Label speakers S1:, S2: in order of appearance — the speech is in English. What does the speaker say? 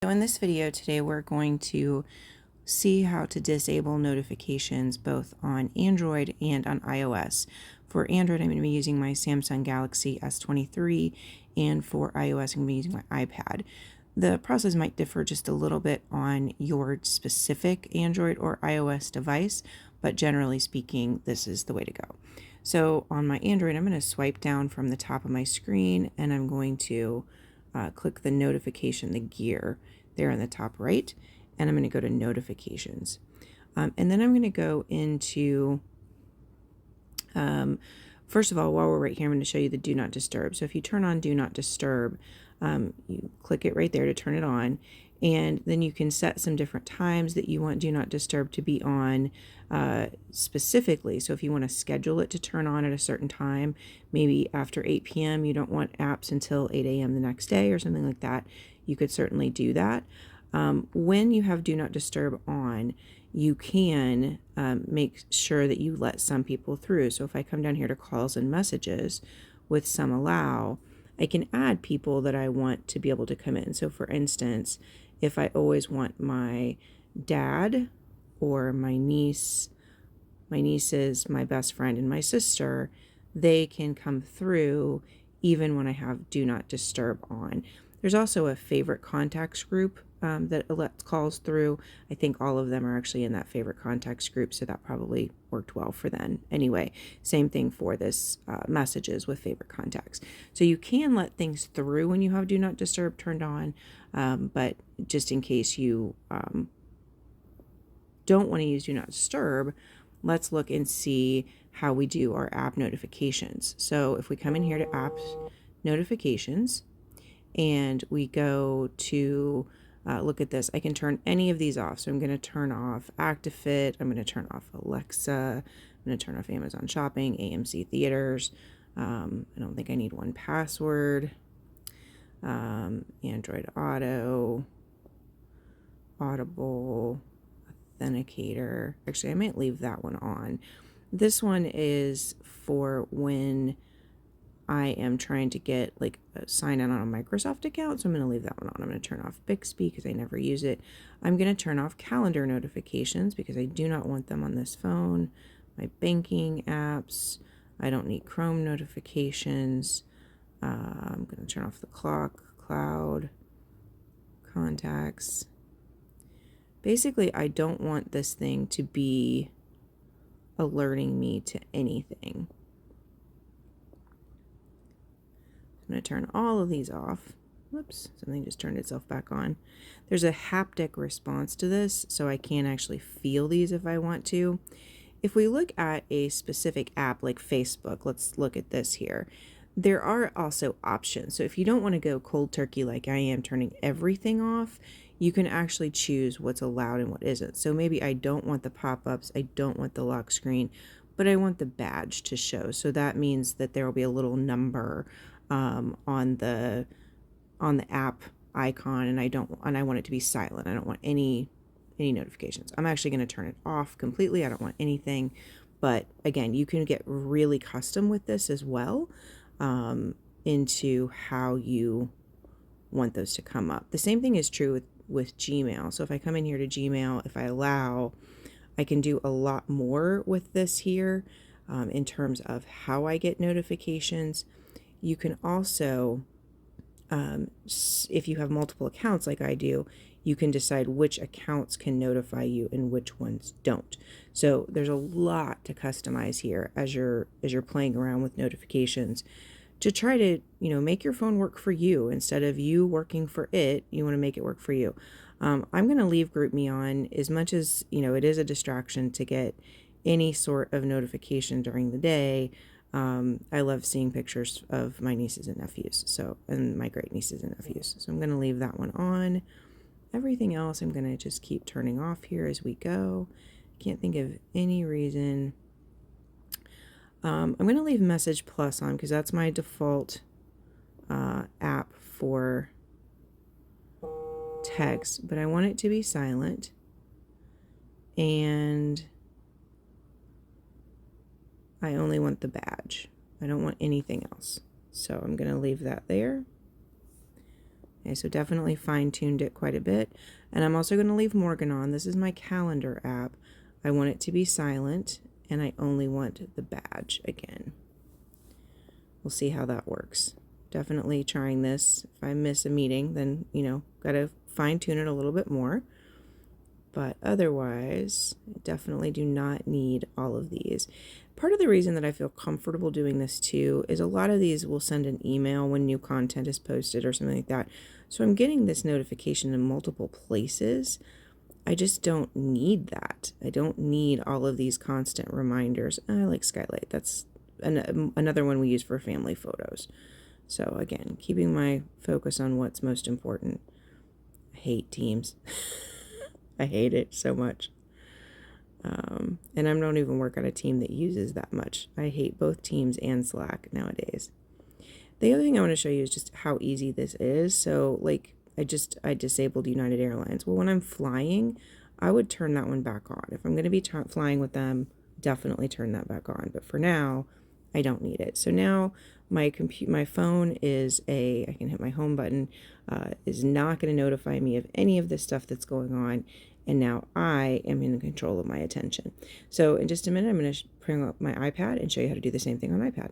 S1: So in this video today, we're going to see how to disable notifications both on Android and on iOS. For Android, I'm going to be using my Samsung Galaxy S23, and for iOS, I'm going to be using my iPad. The process might differ just a little bit on your specific Android or iOS device, but generally speaking, this is the way to go. So on my Android, I'm going to swipe down from the top of my screen, and I'm going to click the notification, the gear there in the top right, and I'm going to go to notifications. And then I'm going to go into, first of all, while we're right here, I'm going to show you the do not disturb. So if you turn on do not disturb, you click it right there to turn it on, and then you can set some different times that you want do not disturb to be on specifically. So if you want to schedule it to turn on at a certain time, maybe after 8 p.m. you don't want apps until 8 a.m. the next day or something like that, you could certainly do that. When you have do not disturb on, you can make sure that you let some people through. So if I come down here to calls and messages with some allow, I can add people that I want to be able to come in. So for instance, if I always want my dad or my niece, my nieces, my best friend, and my sister, they can come through even when I have do not disturb on. There's also a favorite contacts group that lets calls through. I think all of them are actually in that favorite contacts group, so that probably worked well for them. Anyway, same thing for this messages with favorite contacts. So you can let things through when you have do not disturb turned on, but just in case you don't want to use do not disturb, let's look and see how we do our app notifications. So if we come in here to apps notifications and we go to look at this, I can turn any of these off. So I'm going to turn off ActiveFit, I'm going to turn off Alexa, I'm going to turn off Amazon Shopping, AMC Theaters. I don't think I need 1Password, Android Auto, Audible, Authenticator. Actually, I might leave that one on. This one is for when I am trying to get like a sign in on a Microsoft account, so I'm going to leave that one on. I'm going to turn off Bixby because I never use it. I'm going to turn off calendar notifications because I do not want them on this phone. My banking apps, I don't need Chrome notifications. I'm going to turn off the clock, cloud, contacts. Basically, I don't want this thing to be alerting me to anything. I'm going to turn all of these off. Whoops, something just turned itself back on. There's a haptic response to this, so I can actually feel these if I want to. If we look at a specific app like Facebook, let's look at this here. There are also options. So if you don't want to go cold turkey like I am, turning everything off, you can actually choose what's allowed and what isn't. So maybe I don't want the pop-ups, I don't want the lock screen, but I want the badge to show. So that means that there will be a little number on the app icon, and I want it to be silent. I don't want any notifications. I'm actually going to turn it off completely. I don't want anything. But again, you can get really custom with this as well, into how you want those to come up. The same thing is true with Gmail. So if I come in here to Gmail, if I allow, I can do a lot more with this here in terms of how I get notifications. You can also, if you have multiple accounts like I do, you can decide which accounts can notify you and which ones don't. So there's a lot to customize here as you're playing around with notifications to try to, make your phone work for you. Instead of you working for it, you want to make it work for you. I'm going to leave GroupMe on as much as, it is a distraction to get any sort of notification during the day. I love seeing pictures of my nieces and nephews, and my great nieces and nephews. So I'm going to leave that one on. Everything else I'm going to just keep turning off here as we go. Can't think of any reason. I'm going to leave Message Plus on because that's my default app for text, but I want it to be silent. And I only want the badge. I don't want anything else. So I'm going to leave that there. Okay, so definitely fine-tuned it quite a bit. And I'm also going to leave Morgan on. This is my calendar app. I want it to be silent, and I only want the badge again. We'll see how that works. Definitely trying this. If I miss a meeting, then, got to fine-tune it a little bit more. But otherwise, I definitely do not need all of these. Part of the reason that I feel comfortable doing this too is a lot of these will send an email when new content is posted or something like that. So I'm getting this notification in multiple places. I just don't need that. I don't need all of these constant reminders. I like Skylight. That's another one we use for family photos. So again, keeping my focus on what's most important. I hate Teams. I hate it so much. And I don't even work on a team that uses that much. I hate both Teams and Slack nowadays. The other thing I want to show you is just how easy this is. So like I disabled United Airlines. Well, when I'm flying, I would turn that one back on. If I'm going to be flying with them, definitely turn that back on. But for now, I don't need it. So now my phone I can hit my home button, is not going to notify me of any of this stuff that's going on. And now I am in control of my attention. So in just a minute, I'm going to bring up my iPad and show you how to do the same thing on iPad.